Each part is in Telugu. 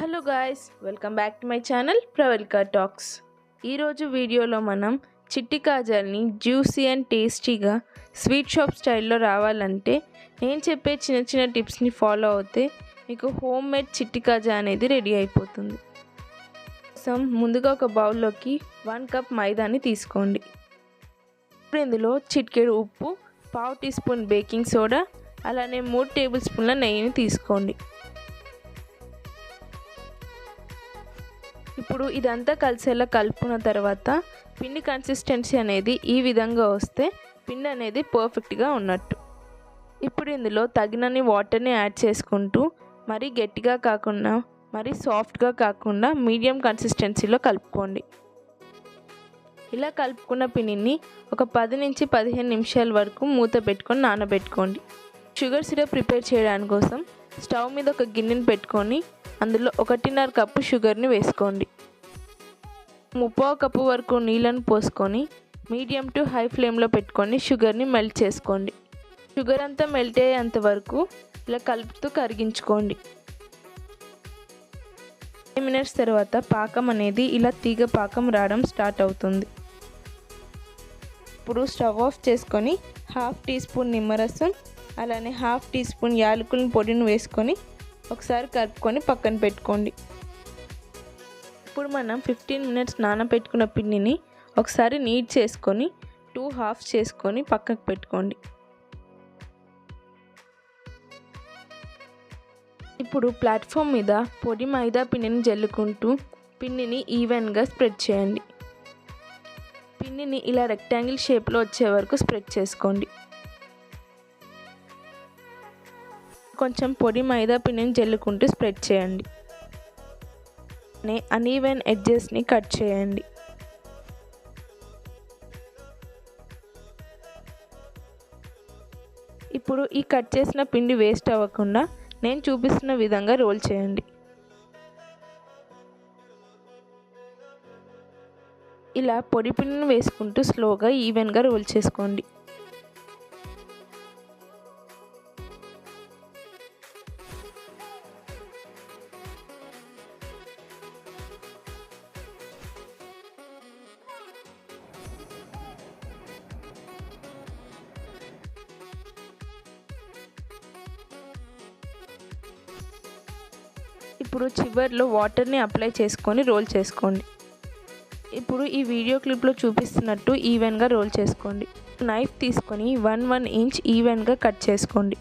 Hello guys, welcome back to my channel Pravalka talks. ఈరోజు వీడియోలో మనం చిట్టి కాజాల్ని జ్యూసీ అండ్ టేస్టీగా స్వీట్ షాప్ స్టైల్లో రావాలంటే నేను చెప్పే చిన్న చిన్న టిప్స్ని ఫాలో అవుతే మీకు హోమ్ మేడ్ చిట్టి కాజా అనేది రెడీ అయిపోతుంది. ముందుగా ఒక బౌల్లోకి 1 కప్ మైదాని తీసుకోండి. ఇప్పుడు ఇందులో చిటికెడు ఉప్పు, పావు టీ స్పూన్ బేకింగ్ సోడా, అలానే 3 టేబుల్ స్పూన్ల నెయ్యిని తీసుకోండి. ఇప్పుడు ఇదంతా కలిసేలా కలుపుకున్న తర్వాత పిండి కన్సిస్టెన్సీ అనేది ఈ విధంగా వస్తే పిండి అనేది పర్ఫెక్ట్గా ఉన్నట్టు. ఇప్పుడు ఇందులో తగినన్ని వాటర్ని యాడ్ చేసుకుంటూ మరీ గట్టిగా కాకుండా మరీ సాఫ్ట్గా కాకుండా మీడియం కన్సిస్టెన్సీలో కలుపుకోండి. ఇలా కలుపుకున్న పిండిని ఒక 10 నుంచి 15 నిమిషాల వరకు మూత పెట్టుకొని నానబెట్టుకోండి. షుగర్ సిరప్ ప్రిపేర్ చేయడానికి కోసం స్టవ్ మీద ఒక గిన్నెని పెట్టుకొని అందులో 1.5 కప్పు షుగర్ని వేసుకోండి. 3/4 కప్పు వరకు నీళ్ళను పోసుకొని మీడియం టు హై ఫ్లేమ్లో పెట్టుకొని షుగర్ని మెల్ట్ చేసుకోండి. షుగర్ అంతా మెల్ట్ అయ్యేంత వరకు ఇలా కలుపుతూ కరిగించుకోండి. 5 మినిట్స్ తర్వాత పాకం అనేది ఇలా తీగ పాకం రావడం స్టార్ట్ అవుతుంది. ఇప్పుడు స్టవ్ ఆఫ్ చేసుకొని 1/2 టీ స్పూన్ నిమ్మరసం, అలానే 1/2 టీ స్పూన్ యాలకుల పొడిని వేసుకొని ఒకసారి కలుపుకొని పక్కన పెట్టుకోండి. ఇప్పుడు మనం 15 మినిట్స్ నానబెట్టుకున్న పిండిని ఒకసారి నీట్ చేసుకొని 2 హాఫ్స్ చేసుకొని పక్కకు పెట్టుకోండి. ఇప్పుడు ప్లాట్ఫామ్ మీద పొడి మైదా పిండిని జల్లుకుంటూ పిండిని ఈవెన్గా స్ప్రెడ్ చేయండి. పిండిని ఇలా రెక్టాంగిల్ షేప్లో వచ్చే వరకు స్ప్రెడ్ చేసుకోండి. కొంచెం పొడి మైదా పిండిని జల్లుకుంటూ స్ప్రెడ్ చేయండి. అన్ఈవెన్ ఎడ్జెస్ని కట్ చేయండి. ఇప్పుడు ఈ కట్ చేసిన పిండి వేస్ట్ అవ్వకుండా నేను చూపిస్తున్న విధంగా రోల్ చేయండి. ఇలా పొడి పిండిని వేసుకుంటూ స్లోగా ఈవెన్గా రోల్ చేసుకోండి. ఇప్పుడు చివర్లో వాటర్ని అప్లై చేసుకొని రోల్ చేసుకోండి. ఇప్పుడు ఈ వీడియో క్లిప్లో చూపిస్తున్నట్టు ఈవెన్గా రోల్ చేసుకోండి. నైఫ్ తీసుకొని 1 ఇంచ్ ఈవెన్గా కట్ చేసుకోండి.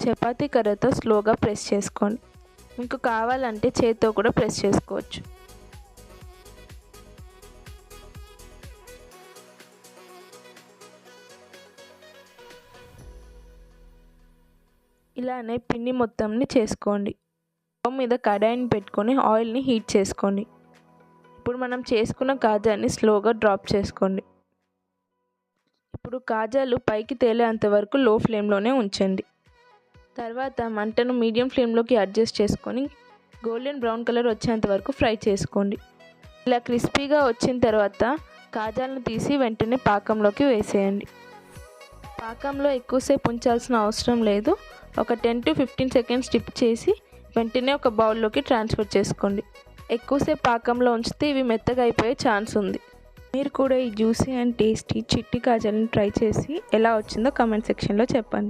చపాతీ కర్రతో స్లోగా ప్రెస్ చేసుకోండి. మీకు కావాలంటే చేతితో కూడా ప్రెస్ చేసుకోవచ్చు. ఇలానే పిండి మొత్తంని చేసుకోండి. స్టవ్ మీద కడాయిని పెట్టుకొని ఆయిల్ని హీట్ చేసుకోండి. ఇప్పుడు మనం చేసుకున్న కాజాని స్లోగా డ్రాప్ చేసుకోండి. ఇప్పుడు కాజాలు పైకి తేలేంత వరకు లో ఫ్లేమ్లోనే ఉంచండి. తర్వాత మంటను మీడియం ఫ్లేమ్లోకి అడ్జస్ట్ చేసుకొని గోల్డెన్ బ్రౌన్ కలర్ వచ్చేంత వరకు ఫ్రై చేసుకోండి. ఇలా క్రిస్పీగా వచ్చిన తర్వాత కాజాలను తీసి వెంటనే పాకంలోకి వేసేయండి. పాకంలో ఎక్కువసేపు ఉంచాల్సిన అవసరం లేదు. ఒక 10 to 15 సెకండ్స్ డిప్ చేసి వెంటనే ఒక బౌల్లోకి ట్రాన్స్ఫర్ చేసుకోండి. ఎక్కువసేపు పాకంలో ఉంచితే ఇవి మెత్తగా అయిపోయే ఛాన్స్ ఉంది. మీరు కూడా ఈ జ్యూసీ అండ్ టేస్టీ చిట్టి కాజాలను ట్రై చేసి ఎలా వచ్చిందో కామెంట్ సెక్షన్లో చెప్పండి.